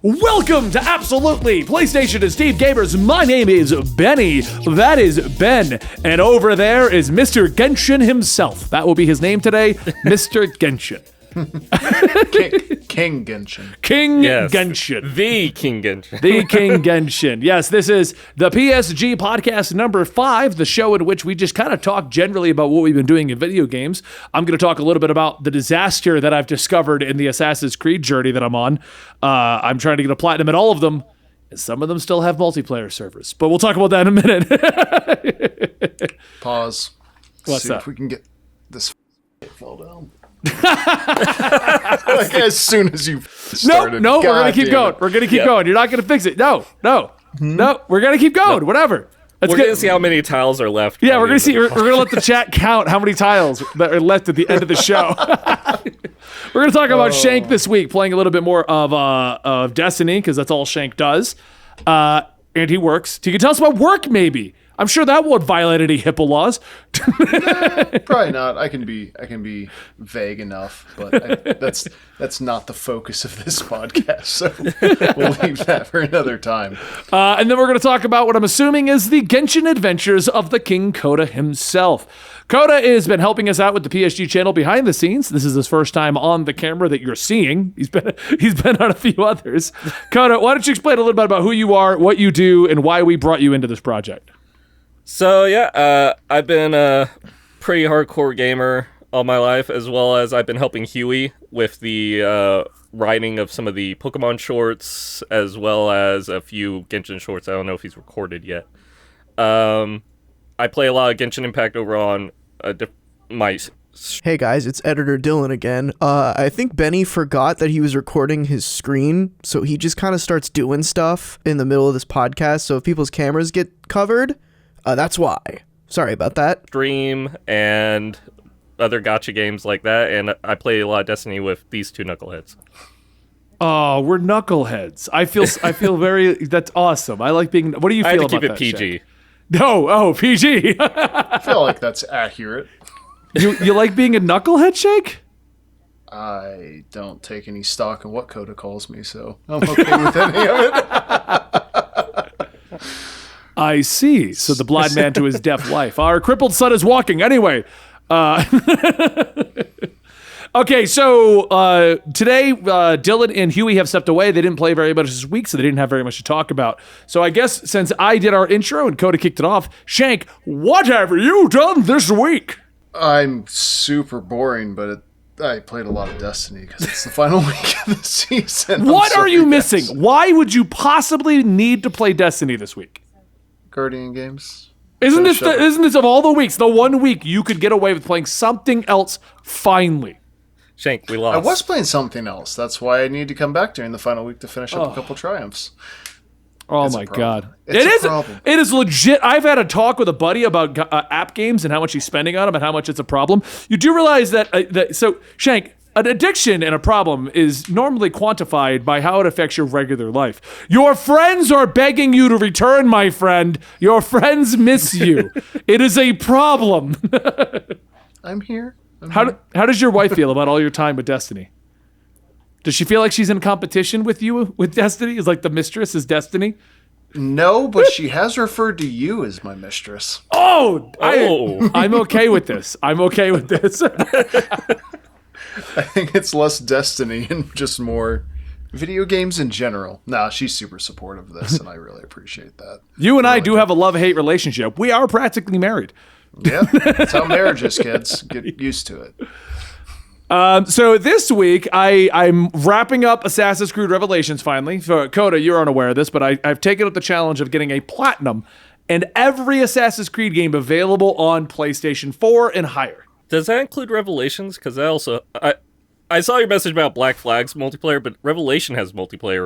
Welcome to Absolutely PlayStation and Steve Gamers. My name is Benny. That is Ben. And over there is Mr. Genshin himself. That will be his name today, Mr. Genshin. King Genshin. King Yes. Genshin. The King Genshin. The King Genshin. Yes, this is the PSG podcast number 5, the show in which we just kind of talk generally about what we've been doing in video games. I'm going to talk a little bit about the disaster that I've discovered in the Assassin's Creed journey that I'm on. I'm trying to get a platinum in all of them, and some of them still have multiplayer servers. But we'll talk about that in a minute. Pause. What's See up? if we can get this fell down. Like as soon as you started. No, we're God going to keep damn going. it. We're going to keep going. You're not going to fix it. No, we're going to keep going. Whatever. Let's We're get- going to see how many tiles are left. Yeah, by we're the gonna end see. of We're the- gonna let the chat count how many tiles that are left at the end of the show. We're gonna talk about Shank this week, playing a little bit more of Destiny because that's all Shank does, and he works. You can tell us about work, maybe. I'm sure that won't violate any HIPAA laws. Probably not. I can be vague enough, but that's not the focus of this podcast. So we'll leave that for another time. And then we're going to talk about what I'm assuming is the Genshin adventures of the King Coda himself. Coda has been helping us out with the PSG channel behind the scenes. This is his first time on the camera that you're seeing. He's been on a few others. Coda, why don't you explain a little bit about who you are, what you do, and why we brought you into this project? So, yeah, I've been a pretty hardcore gamer all my life, as well as I've been helping Huey with the writing of some of the Pokemon shorts, as well as a few Genshin shorts. I don't know if he's recorded yet. I play a lot of Genshin Impact over on my... Hey guys, it's editor Dylan again. I think Benny forgot that he was recording his screen, so he just kind of starts doing stuff in the middle of this podcast, so if people's cameras get covered, that's why. Sorry about that. Stream and other gacha games like that, and I play a lot of Destiny with these two knuckleheads. Oh, we're knuckleheads. I feel very. That's awesome. I like being. What do you feel I had about to keep that, it PG. Shank? No, PG. I feel like that's accurate. You like being a knucklehead, Shank? I don't take any stock in what Coda calls me, so I'm okay with any of it. I see. So the blind man to his deaf wife. Our crippled son is walking. Anyway. Okay, so today Dylan and Huey have stepped away. They didn't play very much this week, so they didn't have very much to talk about. So I guess since I did our intro and Coda kicked it off, Shank, what have you done this week? I'm super boring, but I played a lot of Destiny because it's the final week of the season. What are you missing? Why would you possibly need to play Destiny this week? Guardian games. Isn't Finish up. this of all the weeks, the one week you could get away with playing something else finally? Shank, we lost. I was playing something else. That's why I need to come back during the final week to finish up a couple triumphs. Oh It's a my problem. god. It's a problem. It is legit. I've had a talk with a buddy about app games and how much he's spending on them and how much it's a problem. You do realize that so Shank, an addiction and a problem is normally quantified by how it affects your regular life. Your friends are begging you to return, my friend. Your friends miss you. It is a problem. I'm here. How does your wife feel about all your time with Destiny? Does she feel like she's in competition with you with Destiny? Is like the mistress is Destiny? No, but she has referred to you as my mistress. Oh, Oh. I'm okay with this. I'm okay with this. I think it's less Destiny and just more video games in general. Nah, she's super supportive of this, and I really appreciate that. You and I do have a love-hate relationship. We are practically married. Yeah, that's how marriage is, kids. Get used to it. So this week, I'm wrapping up Assassin's Creed Revelations finally. So, Coda, you're unaware of this, but I've taken up the challenge of getting a platinum in every Assassin's Creed game available on PlayStation 4 and higher. Does that include Revelations? Because I also... I saw your message about Black Flag's multiplayer, but Revelation has multiplayer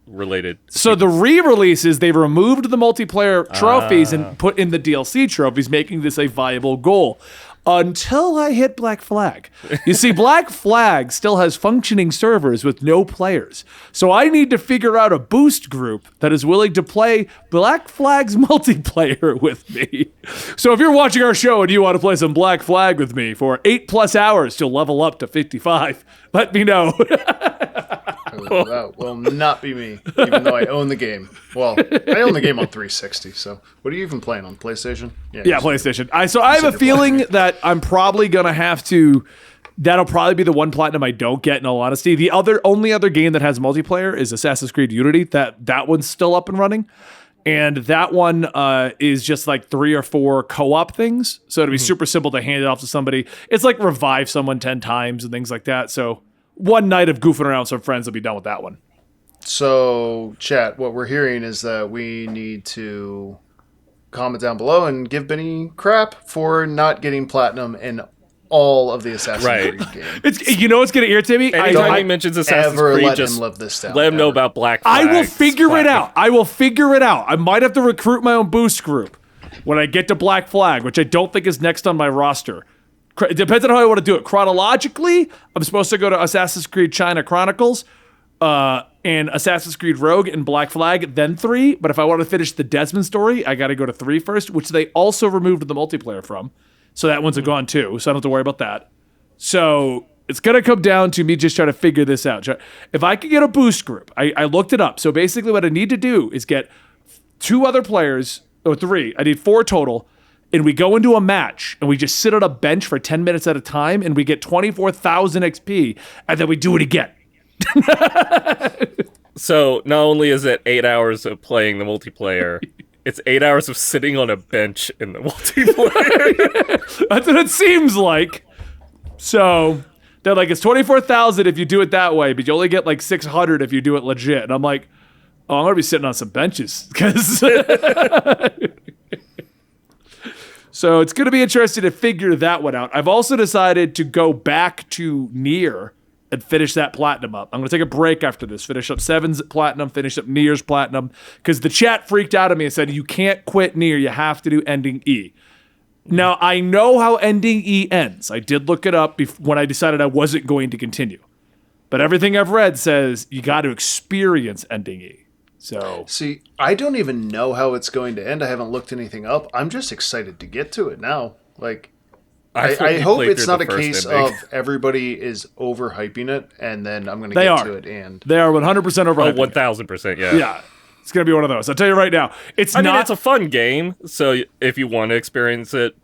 related. So the re-releases, they've removed the multiplayer trophies and put in the DLC trophies, making this a viable goal. Until I hit Black Flag. You see, Black Flag still has functioning servers with no players. So I need to figure out a boost group that is willing to play Black Flag's multiplayer with me. So if you're watching our show and you want to play some Black Flag with me for 8+ hours to level up to 55, let me know. That will not be me, even though I own the game. Well, I own the game on 360, so what are you even playing on PlayStation? Yeah, PlayStation. I have a feeling that I'm probably going to have to... That'll probably be the one platinum I don't get, in all honesty. The only other game that has multiplayer is Assassin's Creed Unity. That one's still up and running. And that one is just like 3 or 4 co-op things. So it'll be super simple to hand it off to somebody. It's like revive someone 10 times and things like that. So one night of goofing around with some friends will be done with that one. So, chat, what we're hearing is that we need to comment down below and give Benny crap for not getting platinum in all of the Assassin's Creed games. It's going to irritate me. Anytime he mentions Assassin's Creed, just let him know about Black Flag. I will figure it out. I might have to recruit my own boost group when I get to Black Flag, which I don't think is next on my roster. It depends on how I want to do it. Chronologically, I'm supposed to go to Assassin's Creed China Chronicles and Assassin's Creed Rogue and Black Flag, then 3. But if I want to finish the Desmond story, I got to go to 3 first, which they also removed the multiplayer from. So that one's gone too, so I don't have to worry about that. So it's going to come down to me just trying to figure this out. If I could get a boost group, I looked it up. So basically what I need to do is get 2 other players, or 3. I need 4 total. And we go into a match, and we just sit on a bench for 10 minutes at a time, and we get 24,000 XP, and then we do it again. So not only is it 8 hours of playing the multiplayer... It's 8 hours of sitting on a bench in the multiplayer. That's what it seems like. So they're like, it's 24,000 if you do it that way, but you only get like 600 if you do it legit. And I'm like, oh, I'm going to be sitting on some benches. So it's going to be interesting to figure that one out. I've also decided to go back to Nier and finish that platinum up. I'm going to take a break after this, finish up 7's platinum, finish up Nier's platinum, because the chat freaked out at me and said, you can't quit Nier, you have to do ending E. Now, I know how ending E ends. I did look it up when I decided I wasn't going to continue. But everything I've read says you got to experience ending E. So, see, I don't even know how it's going to end. I haven't looked anything up. I'm just excited to get to it now. Like, I hope it's not a case of everybody is overhyping it, and then I'm going to get to it. And they are 100% overhyping. 1,000%, yeah. Yeah, it's going to be one of those. I'll tell you right now. It's a fun game, so if you want to experience it,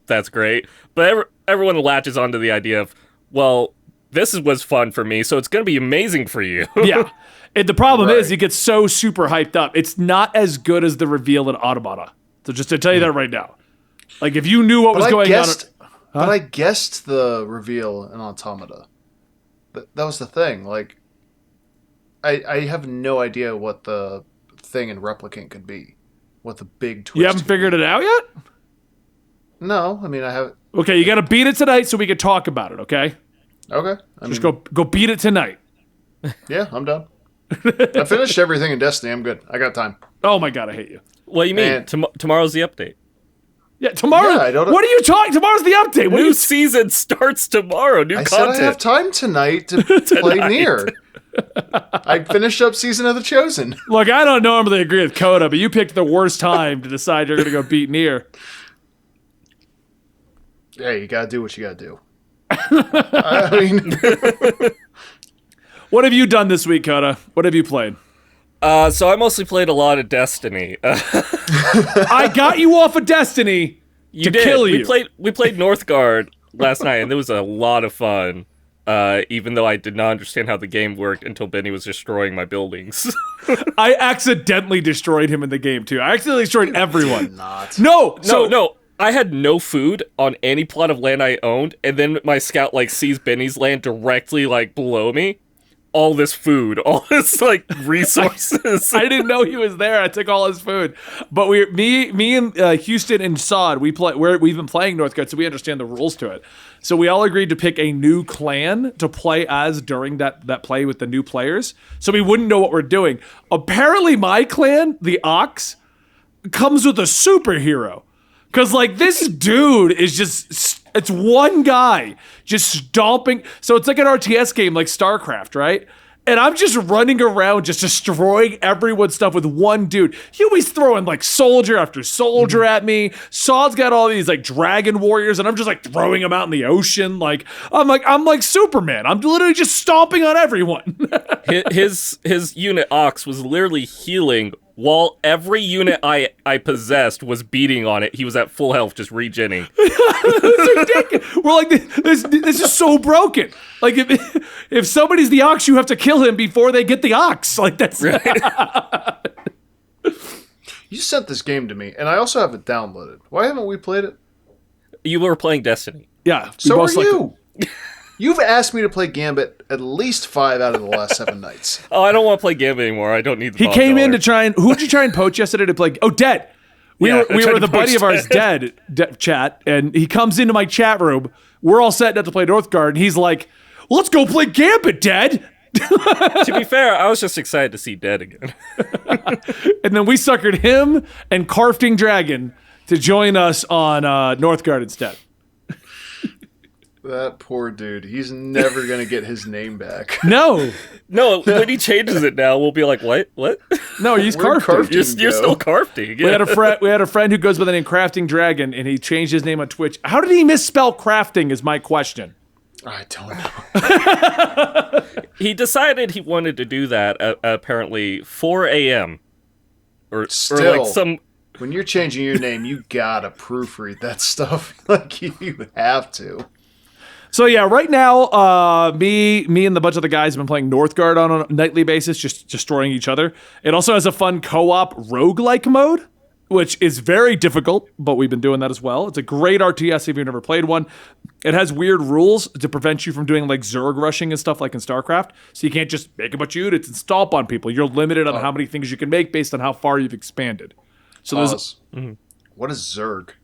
that's great. But everyone latches onto the idea of, well, this was fun for me, so it's going to be amazing for you. Yeah. And the problem is, you get so super hyped up. It's not as good as the reveal in Automata. So just to tell you that right now. Like, if you knew what was going on... But I guessed the reveal in Automata. That was the thing. Like, I have no idea what the thing in Replicant could be. What the big twist. You haven't figured it out yet? No, I mean, I haven't. Okay, you got to beat it tonight so we can talk about it, okay? Okay. Just go beat it tonight. Yeah, I'm done. I finished everything in Destiny. I'm good. I got time. Oh my god, I hate you. What do you mean? Tomorrow's the update. Yeah, tomorrow. Yeah, what are you talking? Tomorrow's the update. New season starts tomorrow. New content. I said I have time tonight to play Nier. I finished up Season of the Chosen. Look, I don't normally agree with Coda, but you picked the worst time to decide you're going to go beat Nier. Hey, you got to do what you got to do. I mean... What have you done this week, Coda? What have you played? So I mostly played a lot of Destiny. I got you off of Destiny to kill you. We played Northgard last night, and it was a lot of fun. Even though I did not understand how the game worked until Benny was destroying my buildings. I accidentally destroyed him in the game too. I accidentally destroyed everyone. No. I had no food on any plot of land I owned, and then my scout sees Benny's land directly below me. All this food, all this resources. I didn't know he was there. I took all his food. But me and Houston and Sod, we've been playing Northgard, so we understand the rules to it. So we all agreed to pick a new clan to play as during that play with the new players, so we wouldn't know what we're doing. Apparently, my clan, the Ox, comes with a superhero. Because, this dude is just... It's one guy just stomping. So it's like an RTS game like StarCraft, right? And I'm just running around, just destroying everyone's stuff with one dude. Huey's throwing like soldier after soldier at me. Saul's got all these like dragon warriors, and I'm just like throwing them out in the ocean. Like I'm like Superman. I'm literally just stomping on everyone. his unit Ox was literally healing while every unit I possessed was beating on it. He was at full health, just regenning. It's ridiculous. We're like, this is so broken. Like if somebody's the Ox, you have to kill him before they get the Ox. Like that's right. You sent this game to me, and I also have it downloaded. Why haven't we played it? You were playing Destiny. Yeah. So are you. You've asked me to play Gambit at least 5 out of the last 7 nights. Oh, I don't want to play Gambit anymore. I don't need the He came in to try and... Who'd you try and poach yesterday to play... Oh, Dead. We were the buddy of ours, Dead chat, and he comes into my chat room. We're all set up to play Northgard, and he's like, let's go play Gambit, Dead. To be fair, I was just excited to see Dead again. And then we suckered him and Carfting Dragon to join us on Northgard instead. That poor dude. He's never going to get his name back. No, when he changes it now, we'll be like, what? No, he's Where'd Carfting. You're still Carfting. Yeah. We had a friend who goes by the name Crafting Dragon, and he changed his name on Twitch. How did he misspell crafting is my question. I don't know. He decided he wanted to do that at apparently 4 a.m. Or like some... When you're changing your name, you gotta proofread that stuff. Like, you have to. So yeah, right now, me and the bunch of the guys have been playing Northgard on a nightly basis, just destroying each other. It also has a fun co-op roguelike mode, which is very difficult, but we've been doing that as well. It's a great RTS if you've never played one. It has weird rules to prevent you from doing like Zerg rushing and stuff like in StarCraft. So you can't just make a bunch of units and stomp on people. You're limited on how many things you can make based on how far you've expanded. So What is Zerg?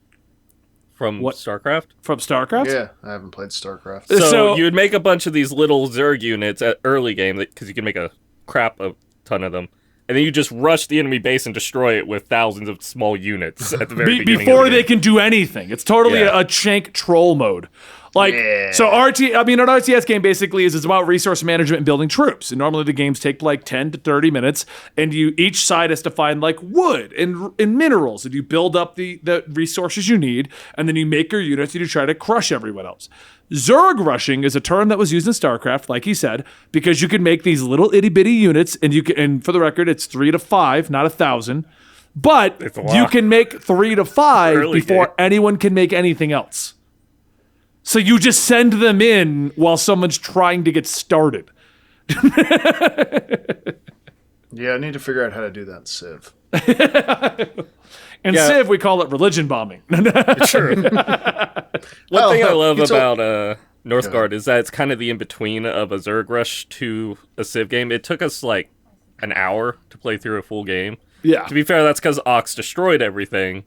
From StarCraft? From StarCraft? Yeah, I haven't played StarCraft. So you would make a bunch of these little Zerg units at early game, because you can make a ton of them. And then you just rush the enemy base and destroy it with thousands of small units at the very beginning. Before they can do anything. It's totally a Shank troll mode. Like, so an RTS game basically is about resource management and building troops. And normally the games take like 10 to 30 minutes, and each side has to find like wood and minerals, and you build up the resources you need, and then you make your units and you try to crush everyone else. Zerg rushing is a term that was used in StarCraft, like he said, because you can make these little itty bitty units, and for the record, it's 3 to 5, not 1,000. But you can make 3 to 5 before anyone can make anything else. So you just send them in while someone's trying to get started. Yeah, I need to figure out how to do that in Civ. In Civ, we call it religion bombing. Sure. One thing I love about Northgard is that it's kind of the in-between of a Zerg rush to a Civ game. It took us like an hour to play through a full game. Yeah. To be fair, that's because Ox destroyed everything.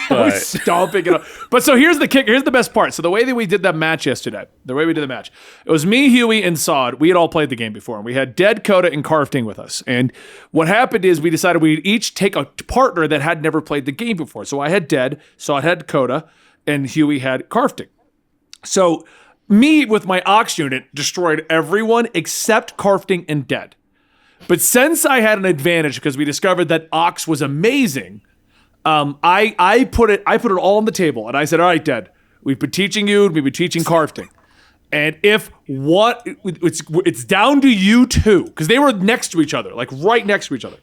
But stomping it up. But so here's the kick. Here's the best part. So the way that we did that match yesterday, it was me, Huey, and Sod. We had all played the game before, and we had Dead, Coda, and Carfting with us. And what happened is we decided we'd each take a partner that had never played the game before. So I had Dead, Sod had Coda, and Huey had Carfting. So me, with my Ox unit, destroyed everyone except Carfting and Dead. But since I had an advantage because we discovered that Ox was amazing, I put it all on the table, and I said, all right, Dead, we've been teaching you, we've been teaching Carfting. And it's down to you two, because they were next to each other, like right next to each other.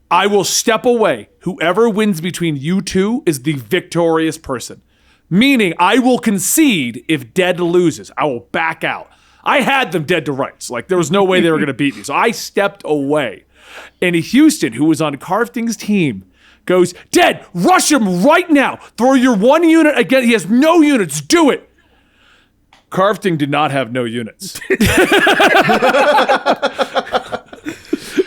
I will step away. Whoever wins between you two is the victorious person. Meaning, I will concede if Dead loses. I will back out. I had them dead to rights. Like, there was no way they were going to beat me. So I stepped away. And Houston, who was on Carfting's team, goes, Dead, rush him right now. Throw your one unit again. He has no units. Do it. Carfting did not have no units.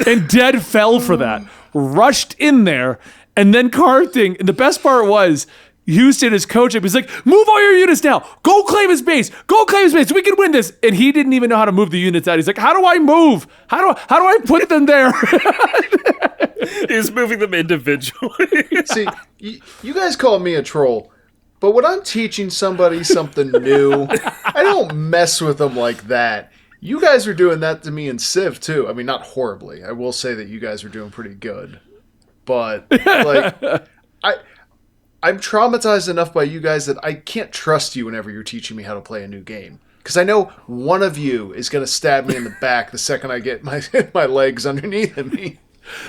And Dead fell for that. Rushed in there. And then Carfting, and the best part was, Houston is coaching. He's like, move all your units now. Go claim his base. Go claim his base. We can win this. And he didn't even know how to move the units out. He's like, how do I move? How do I put them there? He's moving them individually. See, you guys call me a troll, but when I'm teaching somebody something new, I don't mess with them like that. You guys were doing that to me in Civ too. I mean, not horribly. I will say that you guys were doing pretty good, but like, I'm traumatized enough by you guys that I can't trust you whenever you're teaching me how to play a new game. Because I know one of you is going to stab me in the back the second I get my legs underneath of me.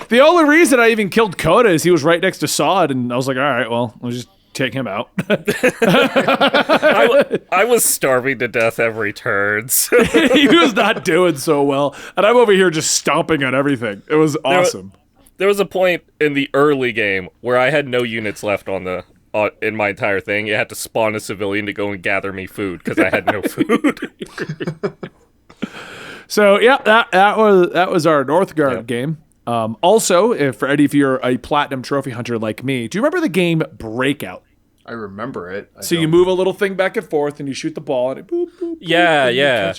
The only reason I even killed Coda is he was right next to Sod, and I was like, all right, well, I'll just take him out. I was starving to death every turn. So. He was not doing so well, and I'm over here just stomping on everything. It was awesome. There was a point in the early game where I had no units left in my entire thing. You had to spawn a civilian to go and gather me food because I had no food. So yeah, that was our Northgard game. Also, if for any of you are a platinum trophy hunter like me, do you remember the game Breakout? I remember it. You move a little thing back and forth, and you shoot the ball, and it boop, boop, boop.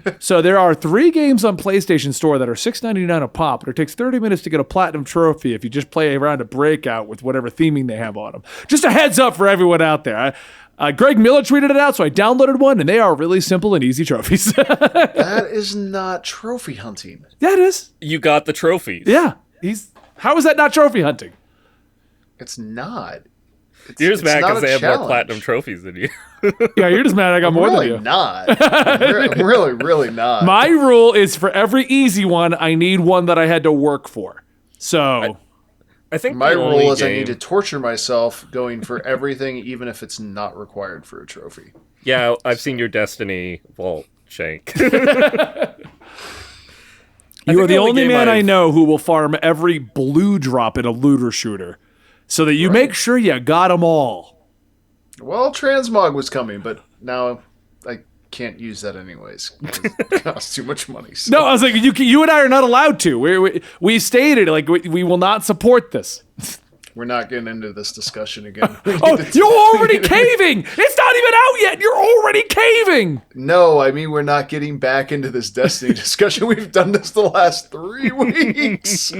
Yeah. So there are 3 games on PlayStation Store that are $6.99 a pop, but it takes 30 minutes to get a platinum trophy if you just play around a Breakout with whatever theming they have on them. Just a heads up for everyone out there. Greg Miller tweeted it out, so I downloaded one, and they are really simple and easy trophies. That is not trophy hunting. Yeah, it is. You got the trophies. Yeah. How is that not trophy hunting? It's not. You're just mad because they have more platinum trophies than you. Yeah, you're just mad I got more than you. Not. I'm really not. My rule is for every easy one, I need one that I had to work for. So I think my rule is I need to torture myself going for everything, even if it's not required for a trophy. Yeah, I've seen your Destiny vault, Shank. You are the only man I know who will farm every blue drop in a looter shooter, so that you make sure you got them all. Well, transmog was coming, but now I can't use that anyways. It costs too much money. So. No, I was like, you and I are not allowed to. We stated like we will not support this. We're not getting into this discussion again. Oh, you're already caving! It's not even out yet. You're already caving. No, I mean we're not getting back into this Destiny discussion. We've done this the last 3 weeks.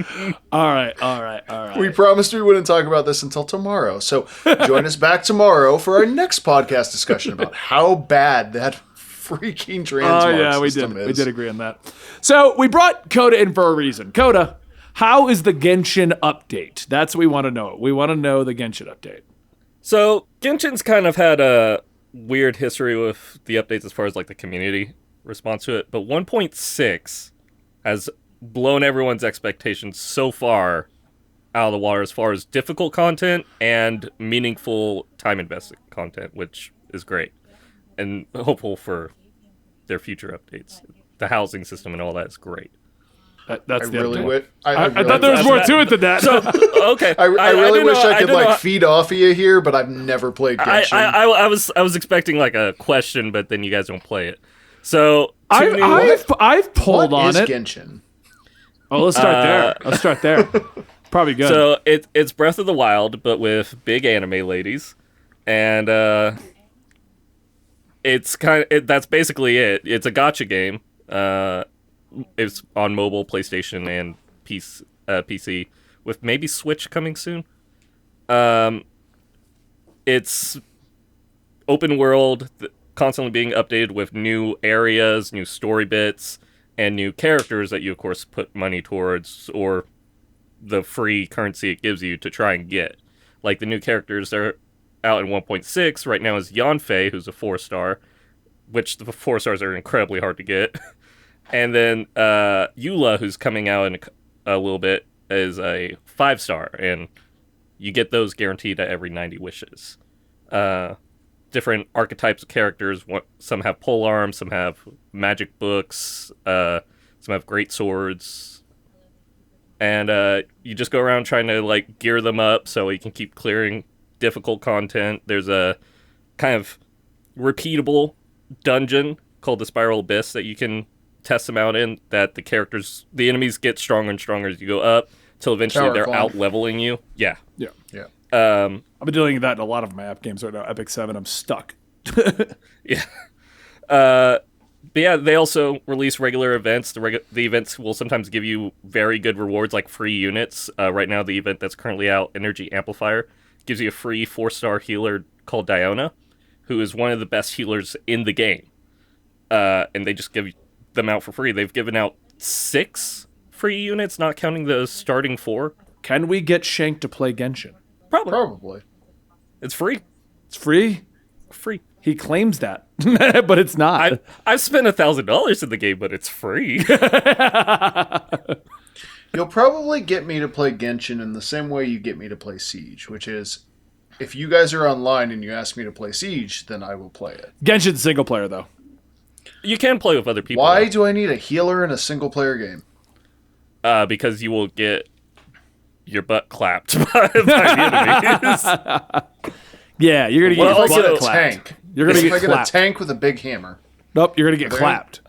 All right. We promised we wouldn't talk about this until tomorrow. So join us back tomorrow for our next podcast discussion about how bad that freaking transmog system is. We did agree on that. So we brought Coda in for a reason. Coda, how is the Genshin update? That's what we want to know. We want to know the Genshin update. So Genshin's kind of had a weird history with the updates as far as like the community response to it, but 1.6 has blown everyone's expectations so far out of the water as far as difficult content and meaningful time invested content, which is great and hopeful for their future updates. The housing system and all that is great. That's the really update. I thought there was more to it than that. So, okay. I really wish I could feed off of you here, but I've never played Genshin. I was expecting like a question, but then you guys don't play it. So I've pulled what on is it. Genshin? Oh, let's start there. Probably good. So it's Breath of the Wild, but with big anime ladies, and it's that's basically it. It's a gacha game. It's on mobile, PlayStation, and PC, with maybe Switch coming soon. It's open world, constantly being updated with new areas, new story bits, and new characters that you, of course, put money towards, or the free currency it gives you to try and get. Like, the new characters that are out in 1.6 right now is Yanfei, who's a 4-star, which the 4 stars are incredibly hard to get. And then Eula, who's coming out in a little bit, is a 5-star, and you get those guaranteed at every 90 wishes. Different archetypes of characters. Some have pole arms, some have magic books, some have great swords. And you just go around trying to like gear them up so you can keep clearing difficult content. There's a kind of repeatable dungeon called the Spiral Abyss that you can test them out in, that the enemies get stronger and stronger as you go up, till eventually they're out leveling you. Yeah. I've been doing that in a lot of my app games right now. Epic 7, I'm stuck. Yeah. But yeah, they also release regular events. The events will sometimes give you very good rewards, like free units. Right now, the event that's currently out, Energy Amplifier, gives you a free 4-star healer called Diona, who is one of the best healers in the game. And they just give them out for free. They've given out 6 free units, not counting the starting 4. Can we get Shank to play Genshin? Probably. It's free. It's free? Free. He claims that, but it's not. I've spent $1,000 in the game, but it's free. You'll probably get me to play Genshin in the same way you get me to play Siege, which is, if you guys are online and you ask me to play Siege, then I will play it. Genshin's single player, though. You can play with other people. Why do I need a healer in a single-player game? Because you will get your butt clapped by the enemies. Yeah, you're going to get your butt clapped. Tank. You're going to get I clapped. a tank with a big hammer. Nope, you're going to get clapped.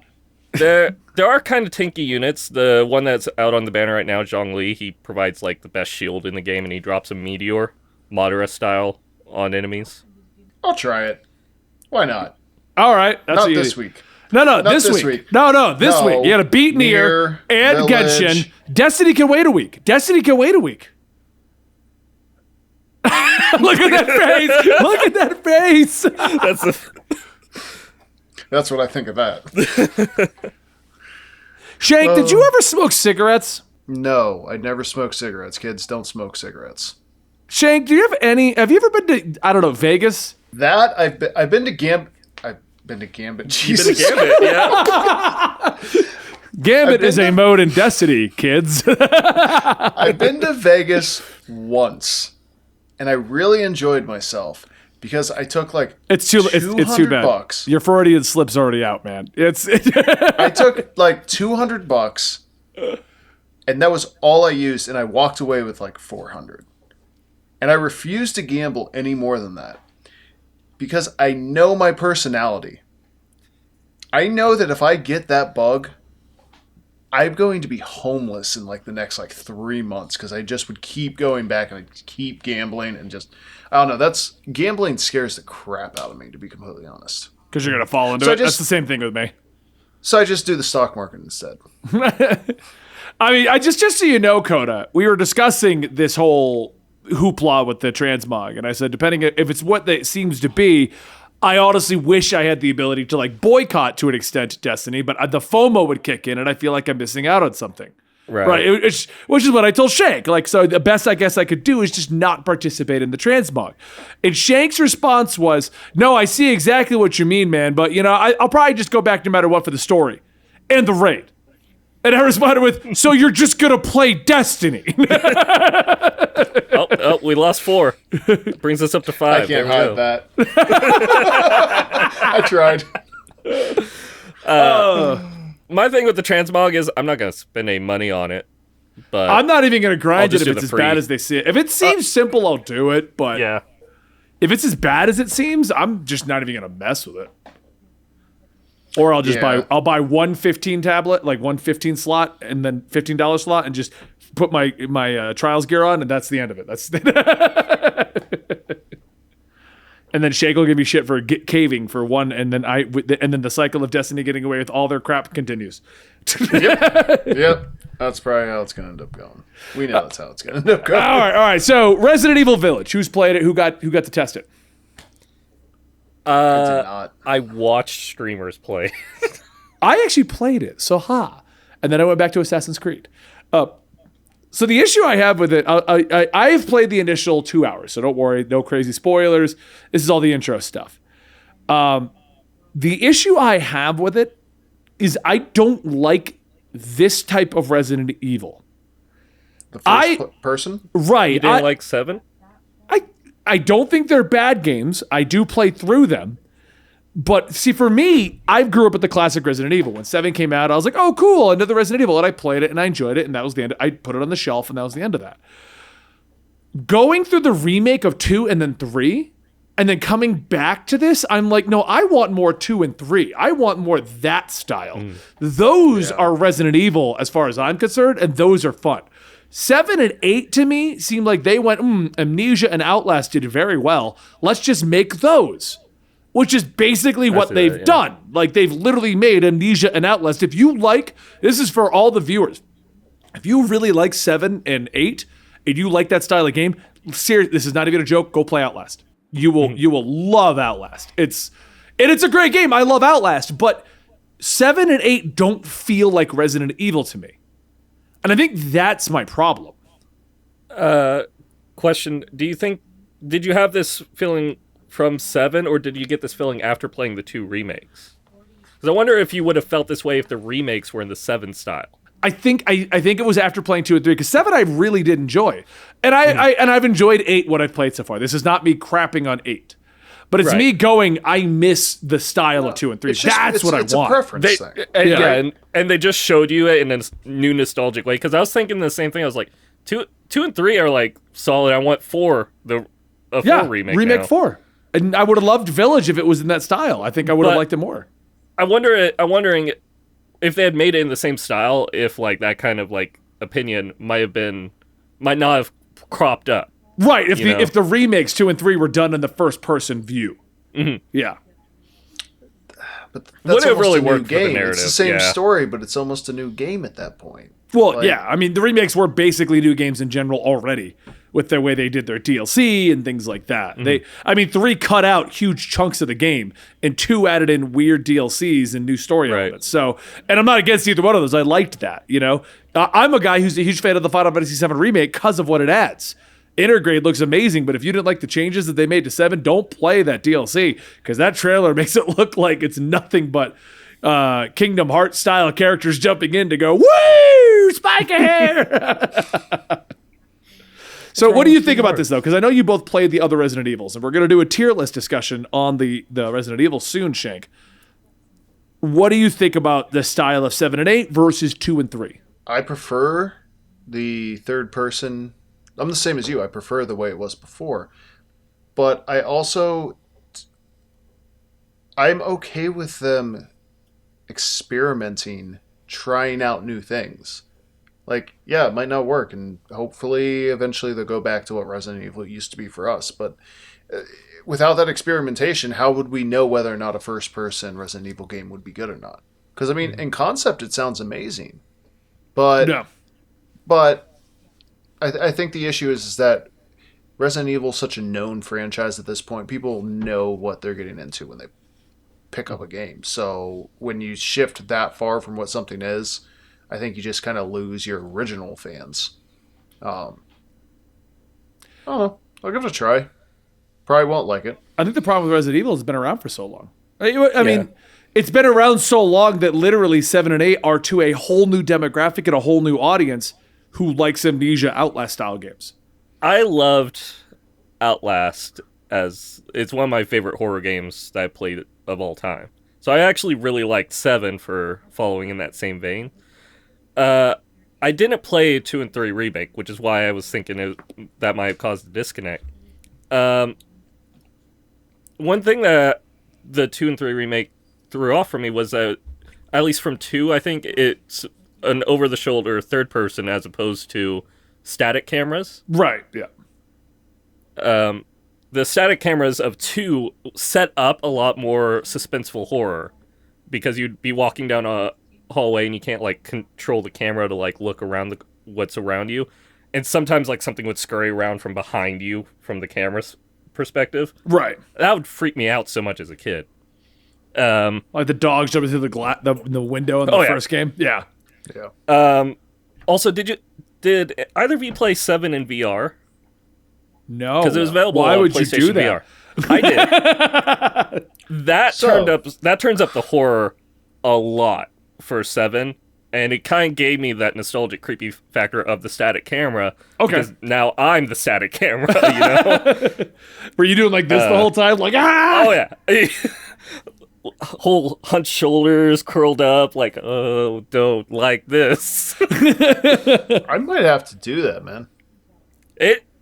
There are kind of tanky units. The one that's out on the banner right now, Zhongli, he provides like the best shield in the game, and he drops a meteor, Madara style, on enemies. I'll try it. Why not? All right. That's Not this week. No, Not this week. No, this No. week. You got to beat Nier and Village. Genshin. Destiny can wait a week. Look at that face. Look at that face. That's what I think of that. Shank, did you ever smoke cigarettes? No, I never smoked cigarettes. Kids don't smoke cigarettes. Shank, have you ever been to, I don't know, Vegas? That I've been to Gambit. Jesus. Been a Gambit, yeah. Gambit is a mode in Destiny, kids. I've been to Vegas once, and I really enjoyed myself because I took like it's too bad. $200. Your Freudian slip's already out, man. I took like $200, and that was all I used, and I walked away with like $400. And I refuse to gamble any more than that because I know my personality. I know that if I get that bug, I'm going to be homeless in like the next like 3 months because I just would keep going back and I'd keep gambling and just, I don't know. Gambling scares the crap out of me, to be completely honest. Because you're going to fall into it. That's the same thing with me. So I just do the stock market instead. I mean, just so you know, Coda, we were discussing this whole hoopla with the transmog, and I said, depending if it's what it seems to be, I honestly wish I had the ability to like boycott to an extent Destiny, but the FOMO would kick in, and I feel like I'm missing out on something. Right. Which is what I told Shank. Like, so the best I guess I could do is just not participate in the transmog. And Shank's response was, "No, I see exactly what you mean, man, but I'll probably just go back no matter what for the story and the raid." And I responded with, "So you're just gonna play Destiny?" Oh, we lost 4. Brings us up to 5. I can't hide that. I tried. My thing with the transmog is I'm not going to spend any money on it. But I'm not even going to grind it if it's as free. bad as they see it. If it seems simple, I'll do it. But yeah, if it's as bad as it seems, I'm just not even going to mess with it. Or I'll just buy one 15 tablet, like one 15 slot, and then $15 slot, and just put my trials gear on, and that's the end of it. That's and then Shake will give me shit for caving for one, and then the cycle of Destiny getting away with all their crap continues. Yep. That's probably how it's going to end up going. We know that's how it's going to end up going. All right. So Resident Evil Village. Who's played it? Who got to test it? I did not. I watched streamers play. I actually played it, and then I went back to Assassin's Creed. So the issue I have with it, I have played the initial 2 hours, so don't worry, no crazy spoilers. This is all the intro stuff. The issue I have with it is I don't like this type of Resident Evil. The first person? Right. You didn't like 7? I don't think they're bad games. I do play through them. But see, for me, I grew up with the classic Resident Evil. When 7 came out, I was like, oh, cool, another Resident Evil. And I played it, and I enjoyed it, and that was the end. I put it on the shelf, and that was the end of that. Going through the remake of 2 and then 3, and then coming back to this, I'm like, no, I want more 2 and 3. I want more that style. Those are Resident Evil as far as I'm concerned, and those are fun. 7 and 8 to me seem like they went, Amnesia and Outlast did very well. Let's just make those. Which is basically what they've done. Like, they've literally made Amnesia and Outlast. If you like, this is for all the viewers. If you really like 7 and 8, and you like that style of game, seriously, this is not even a joke, go play Outlast. You will love Outlast. It's a great game. I love Outlast, but 7 and 8 don't feel like Resident Evil to me. And I think that's my problem. Question, did you have this feeling from 7, or did you get this feeling after playing the 2 remakes? Because I wonder if you would have felt this way if the remakes were in the 7 style. I think it was after playing 2 and 3, because 7 I really did enjoy. And I've enjoyed 8 what I've played so far. This is not me crapping on 8. But it's me going, I miss the style of 2 and 3. That's what I want. It's a preference thing. And they just showed you it in a new nostalgic way. Because I was thinking the same thing. I was like, 2 and 3 are like solid. I want 4, a 4 remake. Remake now. 4. And I would have loved Village if it was in that style. I think I would have liked it more. I'm wondering if they had made it in the same style, if like that kind of like opinion might not have cropped up. Right, if the remakes 2 and 3 were done in the first person view. Mm-hmm. Yeah. But that's almost really a new worked for the game. narrative, It's the same story, but it's almost a new game at that point. Well, I mean, the remakes were basically new games in general already, with the way they did their DLC and things like that. Mm-hmm. 3 cut out huge chunks of the game, and 2 added in weird DLCs and new story elements. So, and I'm not against either one of those. I liked that, I'm a guy who's a huge fan of the Final Fantasy VII Remake because of what it adds. Intergrade looks amazing, but if you didn't like the changes that they made to 7, don't play that DLC, because that trailer makes it look like it's nothing but Kingdom Hearts style characters jumping in to go, woo, spike a hair. So what do you think about this, though? Because I know you both played the other Resident Evils, and we're going to do a tier list discussion on the Resident Evil soon, Shank. What do you think about the style of 7 and 8 versus 2 and 3? I prefer the third person. I'm the same as you. I prefer the way it was before. But I'm okay with them experimenting, trying out new things. Like, yeah, it might not work, and hopefully eventually they'll go back to what Resident Evil used to be for us. But without that experimentation, how would we know whether or not a first-person Resident Evil game would be good or not? Because, I mean, in concept, it sounds amazing. But I think the issue is that Resident Evil is such a known franchise at this point. People know what they're getting into when they pick up a game. So when you shift that far from what something is, I think you just kind of lose your original fans. I don't know. I'll give it a try. Probably won't like it. I think the problem with Resident Evil has been around for so long. I mean, it's been around so long that literally 7 and 8 are to a whole new demographic and a whole new audience who likes Amnesia Outlast style games. I loved Outlast as it's one of my favorite horror games that I played of all time. So I actually really liked 7 for following in that same vein. I didn't play 2 and 3 remake, which is why I was thinking that might have caused a disconnect. One thing that the 2 and 3 remake threw off for me was that, at least from 2, I think it's an over-the-shoulder third person as opposed to static cameras. Right, yeah. The static cameras of 2 set up a lot more suspenseful horror, because you'd be walking down a hallway and you can't like control the camera to like look around what's around you, and sometimes like something would scurry around from behind you from the camera's perspective. Right. That would freak me out so much as a kid. Like the dogs jumping through the window in the first game. Yeah. Also, did either of you play 7 in VR? No, because it was available. Why on would PlayStation you do that? VR. I did. That turns up the horror a lot for 7, and it kind of gave me that nostalgic, creepy factor of the static camera. Okay, because now I'm the static camera. You know, were you doing like this the whole time? Like Oh yeah. Whole hunched shoulders, curled up, like, oh, don't like this. I might have to do that, man.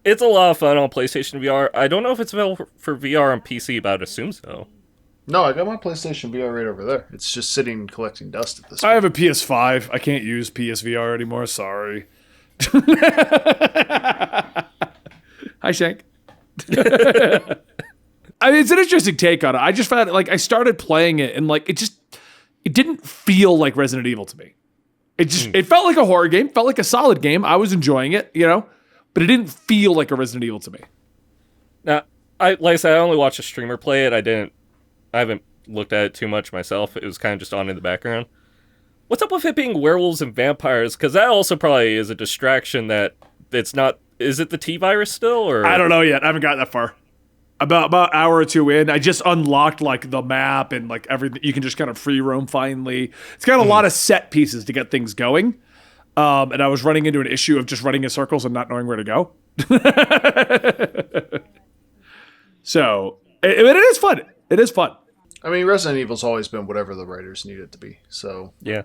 It's a lot of fun on PlayStation VR. I don't know if it's available for VR on PC, but I'd assume so. No, I got my PlayStation VR right over there. It's just sitting collecting dust at this point. I have a PS5. I can't use PSVR anymore. Sorry. Hi, Shank. I mean, it's an interesting take on it. I just found it, like, I started playing it and like it didn't feel like Resident Evil to me. It felt like a horror game, felt like a solid game. I was enjoying it, but it didn't feel like a Resident Evil to me. Now, like I said, I only watched a streamer play it. I haven't looked at it too much myself. It was kind of just on in the background. What's up with it being werewolves and vampires? Because that also probably is a distraction that it's not... Is it the T-virus still, or...? I don't know yet. I haven't gotten that far. About an hour or two in, I just unlocked like the map and like everything. You can just kind of free roam finally. It's got a lot of set pieces to get things going. And I was running into an issue of just running in circles and not knowing where to go. So it is fun. It is fun. I mean, Resident Evil's always been whatever the writers need it to be. So Yeah.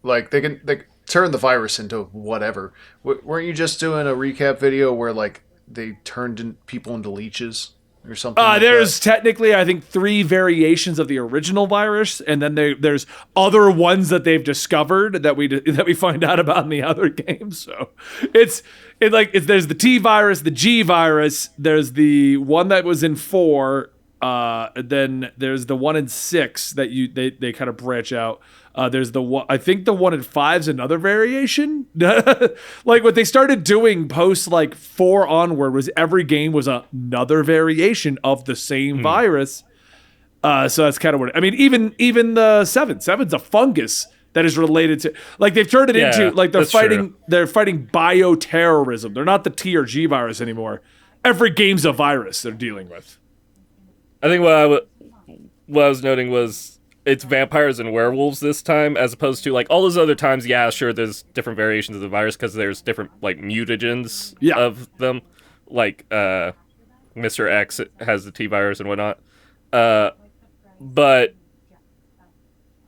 like they can turn the virus into whatever. Weren't you just doing a recap video where like they turned people into leeches or something? There's technically, I think, 3 variations of the original virus, and then there's other ones that they've discovered that we find out about in the other games. So there's the T virus, the G virus. There's the one that was in 4. Then there's the one in 6 that they kind of branch out. There's the one, I think the one in 5's another variation. Like what they started doing post like 4 onward was every game was another variation of the same virus. So that's kind of what I mean. Even the 7's a fungus that is related to, like they've turned it into like they're fighting bioterrorism. They're not the T or G virus anymore. Every game's a virus they're dealing with. I think what I was noting was it's vampires and werewolves this time, as opposed to like all those other times. Yeah, sure, there's different variations of the virus because there's different like mutagens of them. Like Mr. X has the T virus and whatnot. But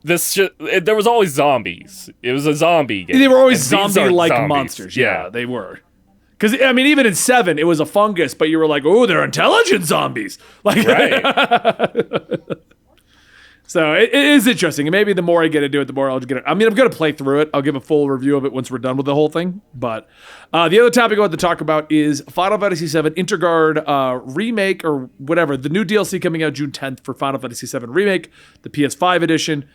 there was always zombies. It was a zombie game. They were always zombie-like monsters. Yeah, they were. Because, I mean, even in 7, it was a fungus, but you were like, oh, they're intelligent zombies. Like, right. So it is interesting. And maybe the more I get into it, the more I'll get it. I mean, I'm going to play through it. I'll give a full review of it once we're done with the whole thing. But the other topic I want to talk about is Final Fantasy VII Interguard Remake, or whatever. The new DLC coming out June 10th for Final Fantasy VII Remake, the PS5 edition.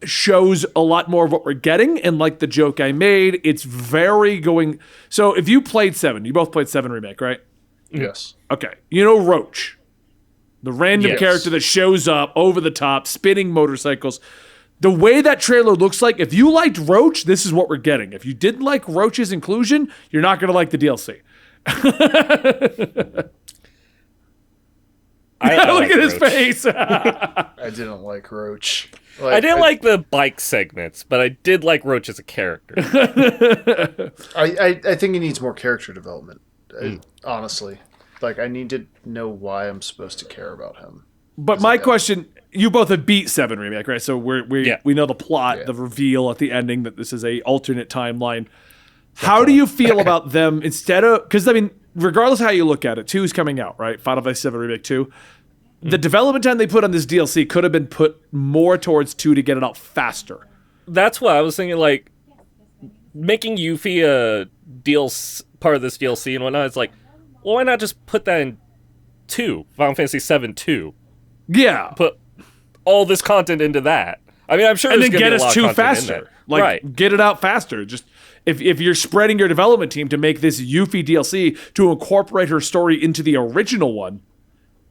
Shows a lot more of what we're getting, and like the joke I made, it's very going. So if you played 7, you both played 7 Remake, right? Yes. Okay. You know Roach, the random character that shows up over the top, spinning motorcycles. The way that trailer looks like, if you liked Roach, this is what we're getting. If you didn't like Roach's inclusion, you're not going to like the DLC. Look at his face. I didn't like Roach. I didn't like the bike segments, but I did like Roach as a character. I think he needs more character development, honestly. Like, I need to know why I'm supposed to care about him. But my question, you both have beat 7 Remake, right? So we know the plot, the reveal at the ending that this is a alternate timeline. How do you feel about them instead of... Because, I mean, regardless of how you look at it, 2 is coming out, right? Final Fantasy VII Remake 2. The development time they put on this DLC could have been put more towards 2 to get it out faster. That's what I was thinking, like, making Yuffie a part of this DLC and whatnot, it's like, well, why not just put that in 2? Final Fantasy VII 2. Yeah. Put all this content into that. I mean, I'm sure there's going to be a lot of content faster. in there. Like, get it out faster. Just if you're spreading your development team to make this Yuffie DLC to incorporate her story into the original one,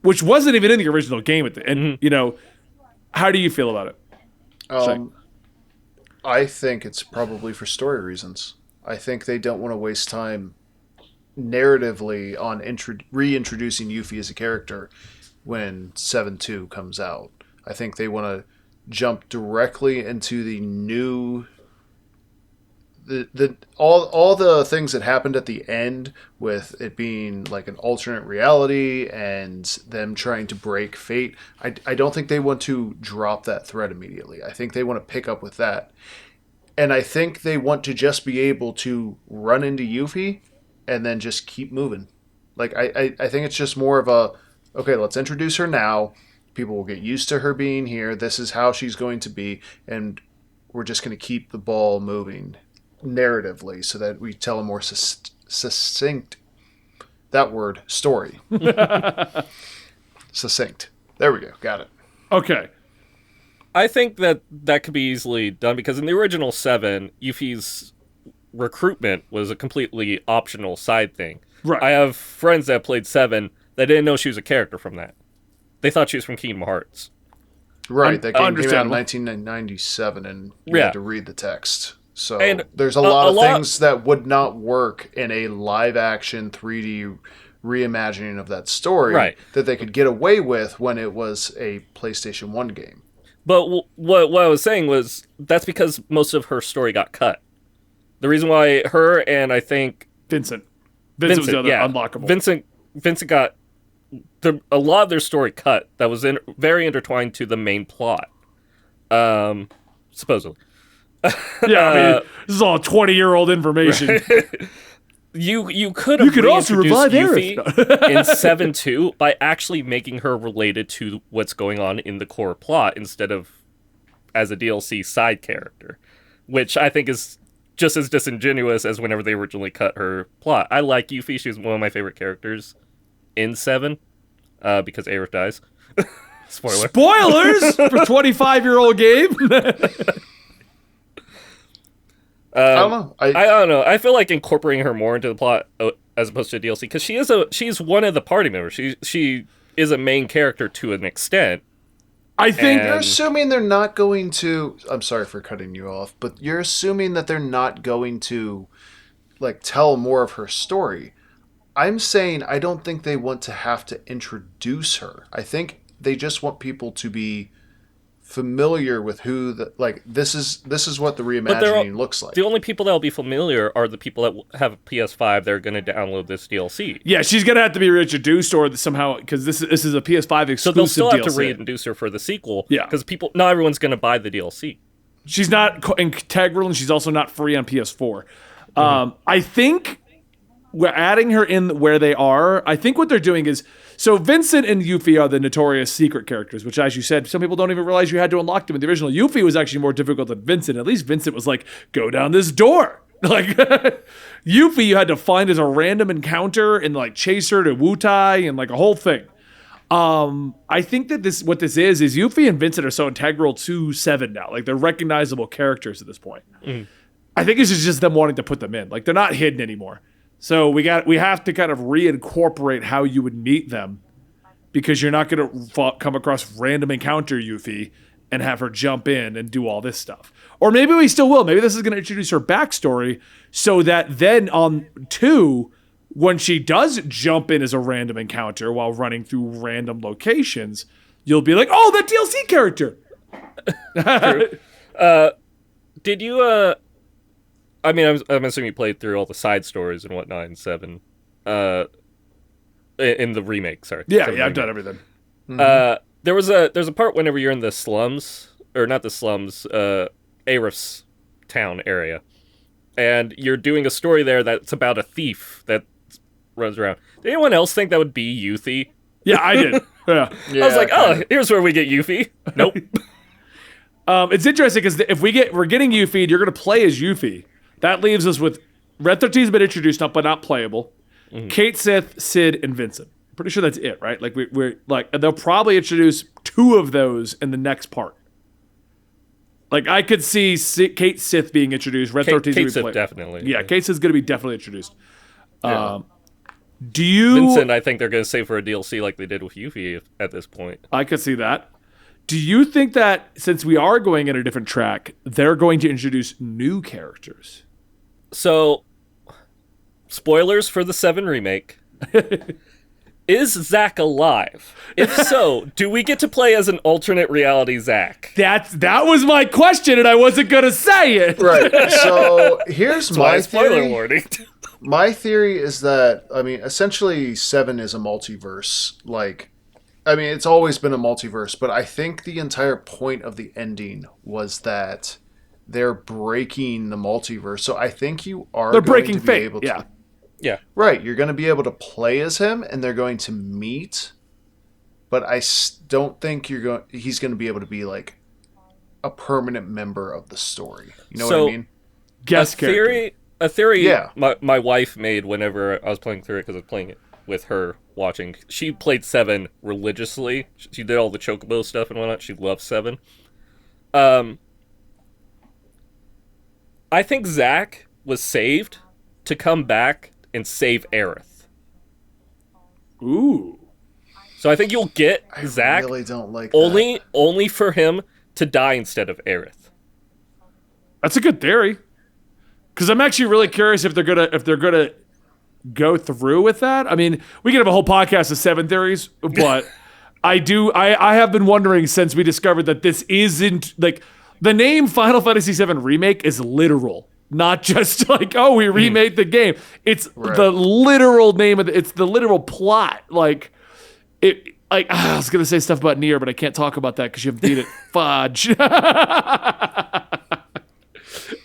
which wasn't even in the original game at the end. You know, how do you feel about it? I think it's probably for story reasons. I think they don't want to waste time narratively on reintroducing Yuffie as a character when 7-2 comes out. I think they want to jump directly into the new... all the things that happened at the end with it being like an alternate reality and them trying to break fate, I don't think they want to drop that thread immediately. I think they want to pick up with that, and I think they want to just be able to run into Yuffie and then just keep moving. Like I think it's just more of a, okay, let's introduce her now, people will get used to her being here, this is how she's going to be, and we're just going to keep the ball moving narratively so that we tell a more succinct, that word, story. Succinct. There we go. Got it. Okay. I think that could be easily done because in the original 7, Yuffie's recruitment was a completely optional side thing. Right. I have friends that played 7 that didn't know she was a character from that. They thought she was from Kingdom Hearts. Right, that game came out in 1997, and you had to read the text. So there's a lot of things that would not work in a live-action 3D reimagining of that story that they could get away with when it was a PlayStation 1 game. But what I was saying was that's because most of her story got cut. The reason why her and I think Vincent was the other unlockable. Vincent got a lot of their story cut that was very intertwined to the main plot. Supposedly. Yeah, I mean, this is all 20-year-old information. You could also revive Yuffie in 7-2 by actually making her related to what's going on in the core plot instead of as a DLC side character, which I think is just as disingenuous as whenever they originally cut her plot. I like Yuffie. She's one of my favorite characters in 7 because Aerith dies. Spoilers for 25-year-old game. I don't know. I don't know. I feel like incorporating her more into the plot as opposed to DLC because she's one of the party members. She is a main character to an extent. I think you're assuming they're not going to. I'm sorry for cutting you off, but you're assuming that they're not going to like tell more of her story. I'm saying I don't think they want to have to introduce her. I think they just want people to be familiar with who this is what the reimagining looks like. The only people that will be familiar are the people that have a PS5 that are going to download this DLC. Yeah, she's going to have to be reintroduced or somehow because this is a PS5 exclusive DLC. So they'll still have to reintroduce her for the sequel. Yeah, because not everyone's going to buy the DLC. She's not integral and she's also not free on PS4. I think we're adding her in where they are. I think what they're doing is, so Vincent and Yuffie are the notorious secret characters, which, as you said, some people don't even realize you had to unlock them in the original. Yuffie was actually more difficult than Vincent. At least Vincent was like, go down this door. Like, Yuffie you had to find as a random encounter and like chase her to Wutai and like a whole thing. I think that what this is Yuffie and Vincent are so integral to 7 now. Like, they're recognizable characters at this point. I think this is just them wanting to put them in. Like, they're not hidden anymore. So we have to kind of reincorporate how you would meet them because you're not going to come across random encounter Yuffie and have her jump in and do all this stuff. Or maybe we still will. Maybe this is going to introduce her backstory so that then on 2, when she does jump in as a random encounter while running through random locations, you'll be like, oh, that DLC character. Did you... I mean, I'm assuming you played through all the side stories and whatnot in 7. In the remake, sorry. Yeah, I've done everything. There's a part whenever you're in the slums, or not the slums, Aerith's town area, and you're doing a story there that's about a thief that runs around. Did anyone else think that would be Yuffie? Yeah, I did. Yeah. I was like, here's where we get Yuffie. Nope. It's interesting because if we're getting Yuffie, you're going to play as Yuffie. That leaves us with Red 13's been introduced, but not playable. Kate Sith, Sid, and Vincent. Pretty sure that's it, right? Like we're like they'll probably introduce 2 of those in the next part. Like I could see Kate Sith being introduced. Red 13's Kate Sith definitely. Yeah, Kate Sith's going to be definitely introduced. Yeah. Vincent, I think they're going to save for a DLC like they did with Yuffie at this point. I could see that. Do you think that since we are going in a different track, they're going to introduce new characters? So, spoilers for the 7 remake. Is Zack alive? If so, do we get to play as an alternate reality Zack? That was my question, and I wasn't going to say it. Right. So, here's my spoiler warning. My theory is that, I mean, essentially 7 is a multiverse. Like, I mean, it's always been a multiverse, but I think the entire point of the ending was that they're breaking the multiverse. So I think they're breaking fate. Able to, yeah. Right. You're going to be able to play as him, and they're going to meet. But I don't think he's going to be able to be like a permanent member of the story. You know what I mean? Guest character. A theory. Yeah. My wife made whenever I was playing through it because I was playing it with her watching. She played 7 religiously. She did all the chocobo stuff and whatnot. She loves 7. I think Zack was saved to come back and save Aerith. Ooh. So I think you'll get Zack. I really don't like that. Only for him to die instead of Aerith. That's a good theory. Because I'm actually really curious if they're gonna go through with that. I mean, we could have a whole podcast of 7 theories, but I have been wondering since we discovered that this isn't like the name Final Fantasy VII Remake is literal, not just like, oh, we remade the game. It's the literal name of it's the literal plot. Like it. Like I was gonna say stuff about Nier, but I can't talk about that because you haven't beat it. Fudge.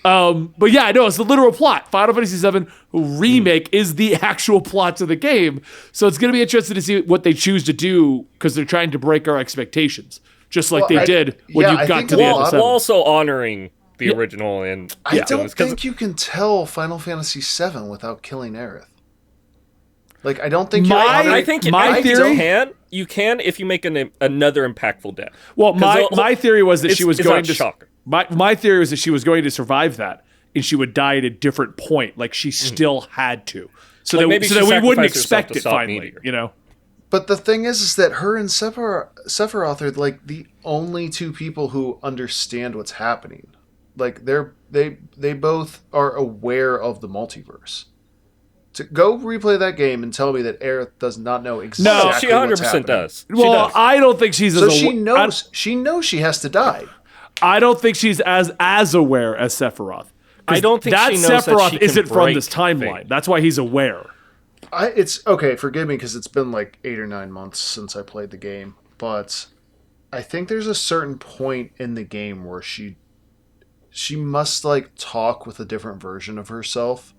But yeah, no, it's the literal plot. Final Fantasy VII Remake is the actual plot to the game. So it's going to be interesting to see what they choose to do because they're trying to break our expectations, just like they did when you got to the end of 7. While also honoring the original. And I don't think you can tell Final Fantasy VII without killing Aerith. Like, I don't think I think you can if you make another impactful death. Well, my theory was that she was going to shocker. My theory was that she was going to survive that, and she would die at a different point. Like she still had to, so that we wouldn't expect it finally. Meteor. You know. But the thing is that her and Sephiroth are like the only two people who understand what's happening. Like they both are aware of the multiverse. To go replay that game and tell me that Aerith does not know exactly what's happening. She 100% does. Well, I don't think she's so she knows. She knows she has to die. I don't think she's as aware as Sephiroth. I don't think that she knows Sephiroth that she can isn't from this break timeline. fate. That's why he's aware. It's okay. Forgive me because it's been like 8 or 9 months since I played the game, but I think there's a certain point in the game where she must like talk with a different version of herself.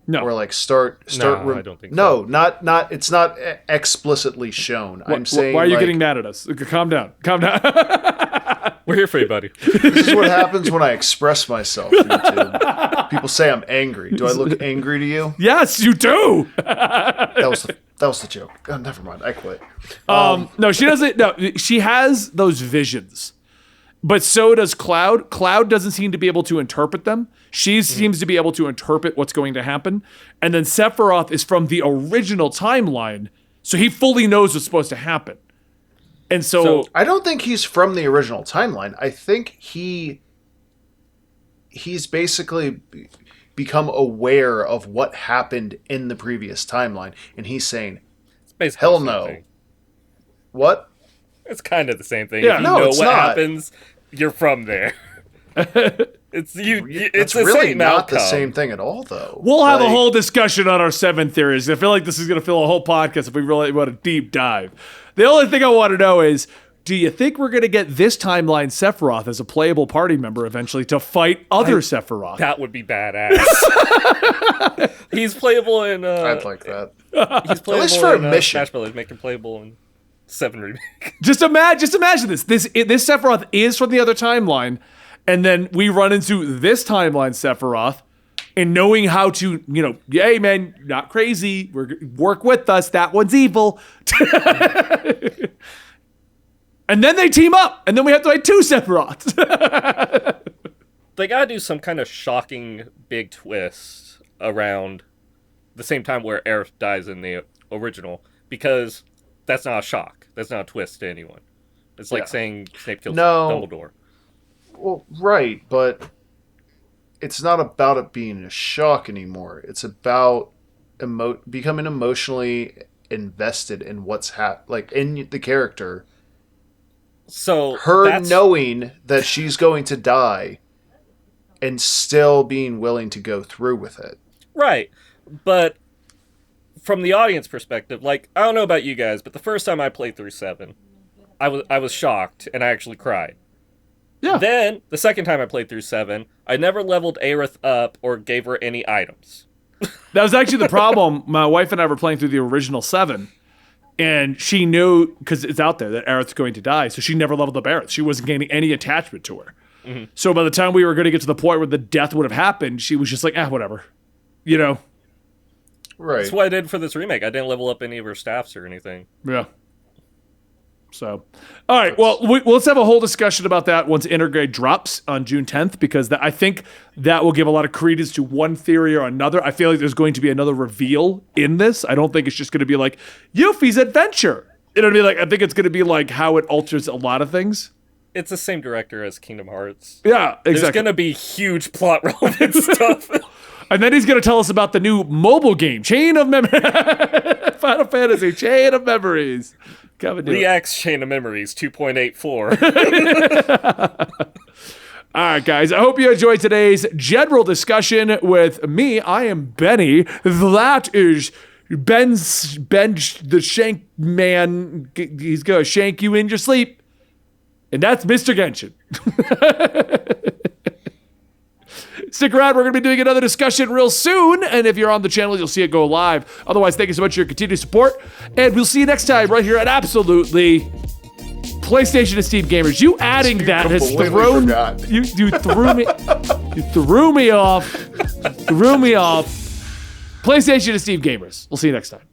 No. Or like start. No, I don't think no, so. not. It's not explicitly shown. I'm saying. Why are you like, getting mad at us? Calm down. Calm down. We're here for you, buddy. This is what happens when I express myself. YouTube. People say I'm angry. Do I look angry to you? Yes, you do. That was the joke. Oh, never mind. I quit. No, she doesn't. No, she has those visions, but so does Cloud. Cloud doesn't seem to be able to interpret them. She seems to be able to interpret what's going to happen. And then Sephiroth is from the original timeline, so he fully knows what's supposed to happen. And so I don't think he's from the original timeline. I think he's basically become aware of what happened in the previous timeline, and he's saying, "Hell no." Thing. What? It's kind of the same thing. Yeah, if you know what happens, you're from there. It's the really same not outcome. the same thing at all, though. we'll have a whole discussion on our 7 theories. I feel like this is going to fill a whole podcast if we really want a deep dive. The only thing I want to know is, do you think we're going to get this timeline Sephiroth as a playable party member eventually to fight other Sephiroth? That would be badass. He's playable in. I'd like that. He's playable least for a in mission. Smash Brothers. Make him playable in 7 Remake. Just imagine this. This Sephiroth is from the other timeline, and then we run into this timeline Sephiroth, and knowing how to, hey man, not crazy. Work with us. That one's evil. And then they team up, and then we have to fight 2 Sephiroths. They gotta do some kind of shocking big twist around the same time where Aerith dies in the original, because that's not a shock. That's not a twist to anyone. It's like saying Snape killed Dumbledore. Well, right, but it's not about it being a shock anymore. It's about becoming emotionally invested in what's in the character. So her knowing that she's going to die and still being willing to go through with it. Right. But from the audience perspective, like, I don't know about you guys, but the first time I played through 7, I was shocked and I actually cried. Yeah. Then, the second time I played through 7, I never leveled Aerith up or gave her any items. That was actually the problem. My wife and I were playing through the original 7, and she knew, because it's out there, that Aerith's going to die, so she never leveled up Aerith. She wasn't gaining any attachment to her. Mm-hmm. So by the time we were going to get to the point where the death would have happened, she was just like, whatever. Right. That's what I did for this remake. I didn't level up any of her staffs or anything. Yeah. So, all right. Well, let's have a whole discussion about that once Intergrade drops on June 10th, because I think that will give a lot of credence to one theory or another. I feel like there's going to be another reveal in this. I don't think it's just going to be like Yuffie's adventure. know what I mean? Like, I think it's going to be like how it alters a lot of things. It's the same director as Kingdom Hearts. Yeah, exactly. There's going to be huge plot relevant stuff. And then he's going to tell us about the new mobile game, Chain of Memories. Final Fantasy, Chain of Memories. Reacts Chain of Memories 2.84. All right, guys. I hope you enjoyed today's general discussion with me. I am Benny. That is Ben the Shank Man. He's going to shank you in your sleep. And that's Mr. Genshin. Stick around. We're going to be doing another discussion real soon. And if you're on the channel, you'll see it go live. Otherwise, thank you so much for your continued support. And we'll see you next time right here at Absolutely PlayStation and Steam Gamers. You adding that has thrown... You threw me... You threw me off. PlayStation and Steam Gamers. We'll see you next time.